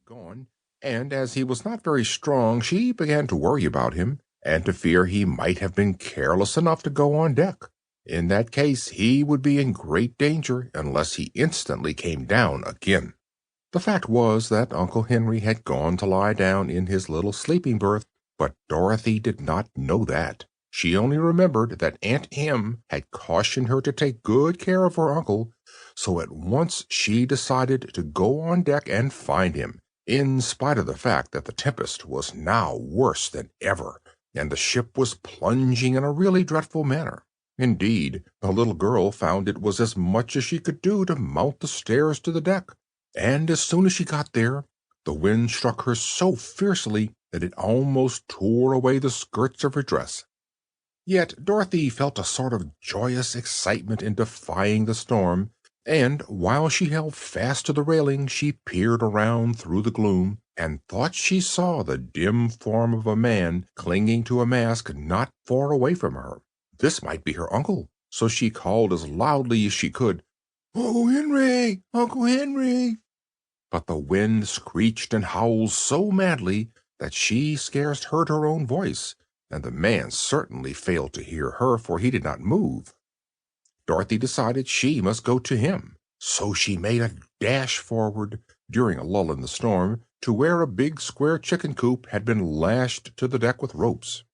gone, and as he was not very strong, she began to worry about him, and to fear he might have been careless enough to go on deck. In that case, he would be in great danger unless he instantly came down again. The fact was that Uncle Henry had gone to lie down in his little sleeping berth, but Dorothy did not know that. She only remembered that Aunt Em had cautioned her to take good care of her uncle, so at once she decided to go on deck and find him, in spite of the fact that the tempest was now worse than ever, and the ship was plunging in a really dreadful manner. Indeed, the little girl found it was as much as she could do to mount the stairs to the deck, and as soon as she got there, the wind struck her so fiercely that it almost tore away the skirts of her dress. Yet Dorothy felt a sort of joyous excitement in defying the storm, and while she held fast to the railing she peered around through the gloom and thought she saw the dim form of a man clinging to a mast not far away from her. This might be her uncle, so she called as loudly as she could, "Uncle Henry! Uncle Henry!" But the wind screeched and howled so madly that she scarce heard her own voice, and the man certainly failed to hear her, for he did not move. Dorothy decided she must go to him, so she made a dash forward during a lull in the storm to where a big square chicken coop had been lashed to the deck with ropes.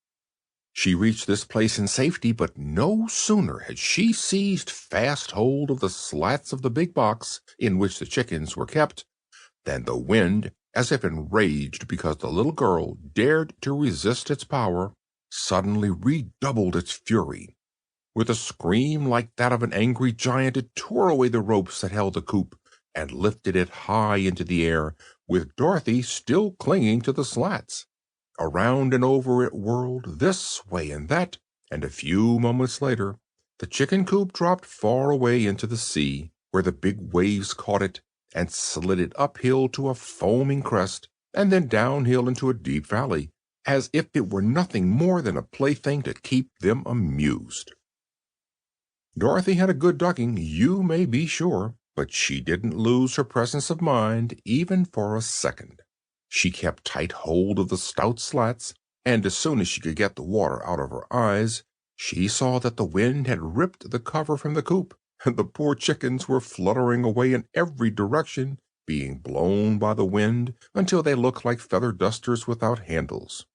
She reached this place in safety, but no sooner had she seized fast hold of the slats of the big box in which the chickens were kept than the wind, as if enraged because the little girl dared to resist its power, suddenly redoubled its fury. With a scream like that of an angry giant, it tore away the ropes that held the coop and lifted it high into the air, with Dorothy still clinging to the slats. Around and over it whirled, this way and that, and a few moments later the chicken coop dropped far away into the sea, where the big waves caught it and slid it uphill to a foaming crest, and then downhill into a deep valley, as if it were nothing more than a plaything to keep them amused. Dorothy had a good ducking, you may be sure, but she didn't lose her presence of mind even for a second. She kept tight hold of the stout slats, and as soon as she could get the water out of her eyes, she saw that the wind had ripped the cover from the coop, and the poor chickens were fluttering away in every direction, being blown by the wind until they looked like feather dusters without handles.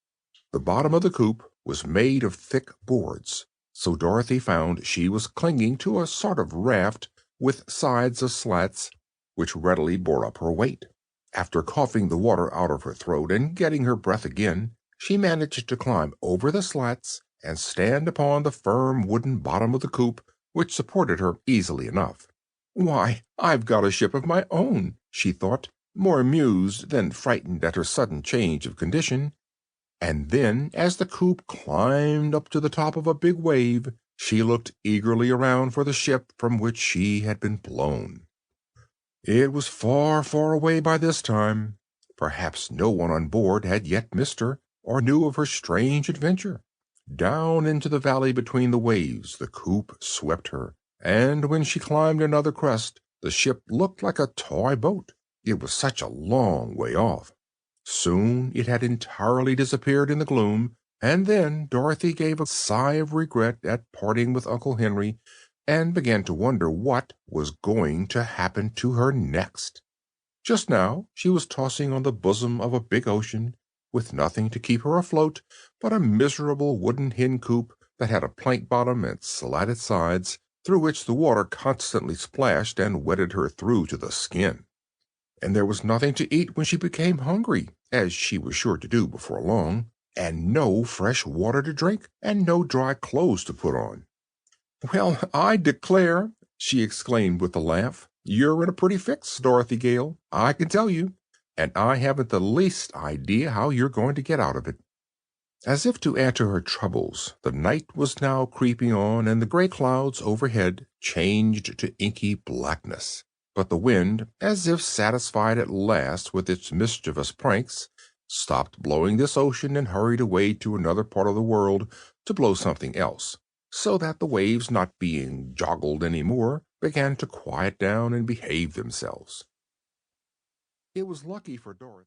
The bottom of the coop was made of thick boards, so Dorothy found she was clinging to a sort of raft with sides of slats, which readily bore up her weight. After coughing the water out of her throat and getting her breath again, she managed to climb over the slats and stand upon the firm wooden bottom of the coop, which supported her easily enough. "Why, I've got a ship of my own," she thought, more amused than frightened at her sudden change of condition. And then, as the coop climbed up to the top of a big wave, she looked eagerly around for the ship from which she had been blown. It was far, far away by this time. Perhaps no one on board had yet missed her, or knew of her strange adventure. Down into the valley between the waves the coop swept her, and when she climbed another crest, the ship looked like a toy boat. It was such a long way off. Soon it had entirely disappeared in the gloom, and then Dorothy gave a sigh of regret at parting with Uncle Henry, and began to wonder what was going to happen to her next. Just now she was tossing on the bosom of a big ocean, with nothing to keep her afloat but a miserable wooden hen coop that had a plank bottom and slatted sides, through which the water constantly splashed and wetted her through to the skin. And there was nothing to eat when she became hungry, as she was sure to do before long, and no fresh water to drink, and no dry clothes to put on. "Well, I declare," she exclaimed with a laugh, "you're in a pretty fix, Dorothy Gale, I can tell you, and I haven't the least idea how you're going to get out of it." As if to add to her troubles, the night was now creeping on, and the gray clouds overhead changed to inky blackness. But the wind, as if satisfied at last with its mischievous pranks, stopped blowing this ocean and hurried away to another part of the world to blow something else, so that the waves, not being joggled any more, began to quiet down and behave themselves. It was lucky for Dorothy